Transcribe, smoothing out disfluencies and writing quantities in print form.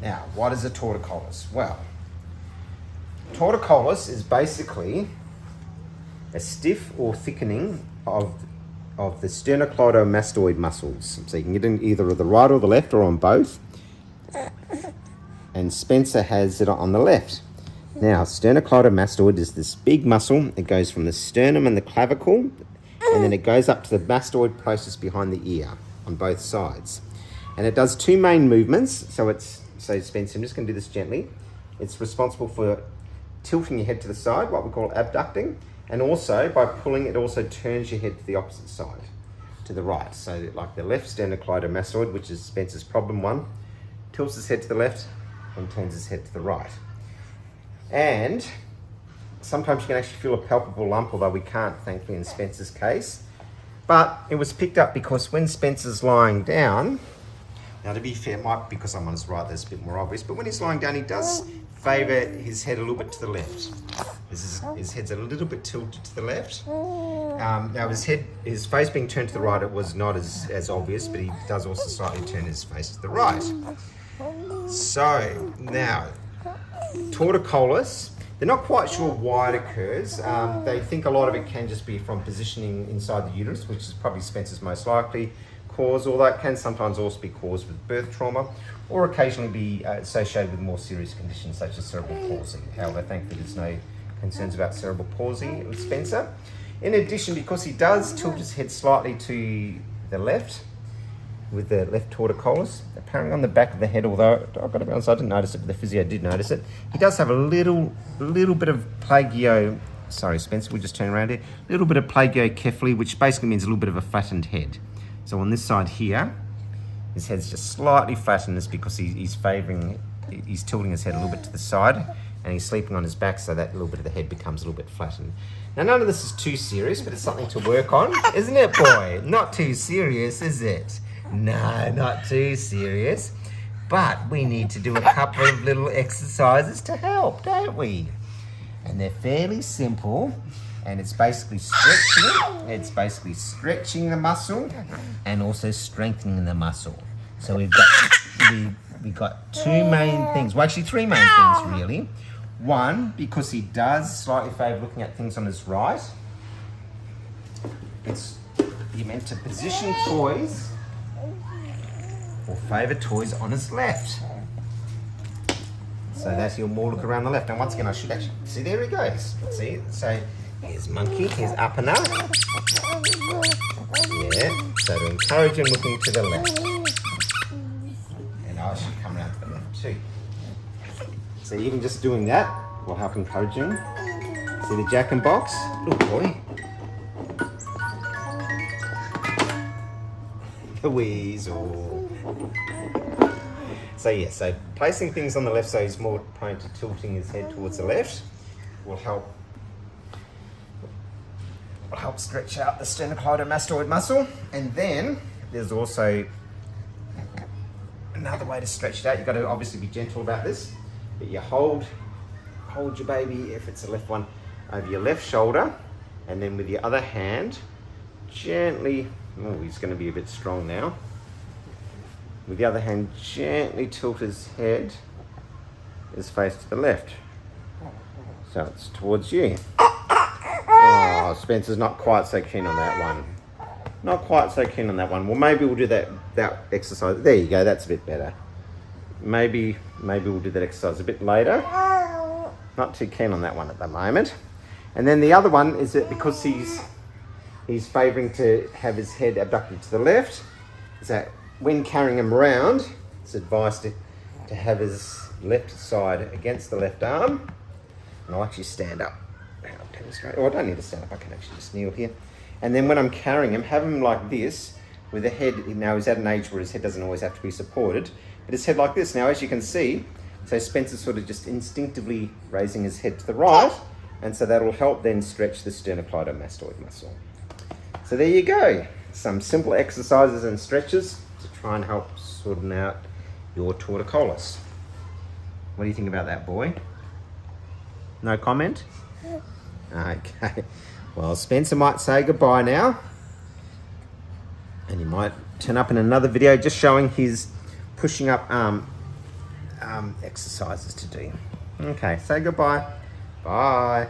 Now, what is a torticollis? Well, torticollis is basically a stiff or thickening of the sternocleidomastoid muscles. So you can get in either the right or the left or on both. And Spencer has it on the left. Now, sternocleidomastoid is this big muscle. It goes from the sternum and the clavicle, and then it goes up to the mastoid process behind the ear on both sides. And it does two main movements. So Spencer, I'm just going to do this gently. It's responsible for tilting your head to the side, what we call abducting, and also by pulling, it also turns your head to the opposite side, to the right. So like the left sternocleidomastoid, which is Spencer's problem one, tilts his head to the left and turns his head to the right. And sometimes you can actually feel a palpable lump, although we can't, thankfully, in Spencer's case. But it was picked up because when Spencer's lying down, now to be fair, it might be because I'm on his right, that's a bit more obvious, but when he's lying down, he does favour his head a little bit to the left. His head's a little bit tilted to the left. Now his face being turned to the right, it was not as obvious, but he does also slightly turn his face to the right. So now, torticollis, they're not quite sure why it occurs. They think a lot of it can just be from positioning inside the uterus, which is probably Spencer's most likely cause, although it can sometimes also be caused with birth trauma or occasionally be associated with more serious conditions such as cerebral palsy. However, thankfully there's no concerns about cerebral palsy with Spencer. In addition, because he does tilt his head slightly to the left, with the left torticollis, apparently on the back of the head, although I've got to be honest, I didn't notice it, but the physio did notice it. He does have a little bit of plagio, sorry Spencer, we'll just turn around here, a little bit of plagiocephaly, which basically means a little bit of a flattened head. So on this side here, his head's just slightly flattened. That's because he's tilting his head a little bit to the side, and he's sleeping on his back, so that little bit of the head becomes a little bit flattened. Now, none of this is too serious, but it's something to work on, isn't it, boy? Not too serious, is it? No, not too serious. But we need to do a couple of little exercises to help, don't we? And they're fairly simple. And it's basically stretching. It's basically stretching the muscle and also strengthening the muscle. So we've got two main things. Well, actually three main things really. One, because he does slightly favour looking at things on his right. You're meant to position toys or favour toys on his left. So that's your more look around the left. And once again, I should actually see. There he goes. See, so. Here's monkey, here's up and up. Yeah, so to encourage him looking to the left. And I should come around to the left too. So even just doing that will help encourage him. See the jack and box? Good boy. The weasel. So yeah, so placing things on the left so he's more prone to tilting his head towards the left will help stretch out the sternocleidomastoid muscle. And then there's also another way to stretch it out. You've got to obviously be gentle about this, but you hold your baby, if it's the left one, over your left shoulder, and then with your other hand gently, oh, he's going to be a bit strong now, with the other hand gently tilt his head, his face to the left, so it's towards you. Oh, Spencer's not quite so keen on that one. Not quite so keen on that one. Well, maybe we'll do that exercise. There you go, that's a bit better. Maybe we'll do that exercise a bit later. Not too keen on that one at the moment. And then the other one is that because he's favouring to have his head abducted to the left, is that when carrying him around, it's advised to have his left side against the left arm. And I'll actually stand up. I'll demonstrate. Oh, I don't need to stand up, I can actually just kneel here. And then when I'm carrying him, have him like this, with the head, now he's at an age where his head doesn't always have to be supported, but his head like this. Now, as you can see, so Spencer's sort of just instinctively raising his head to the right, and so that'll help then stretch the sternocleidomastoid muscle. So there you go, some simple exercises and stretches to try and help sorting out your torticollis. What do you think about that, boy? No comment? Okay. Well, Spencer might say goodbye now. And he might turn up in another video just showing his pushing up exercises to do. Okay, say goodbye. Bye.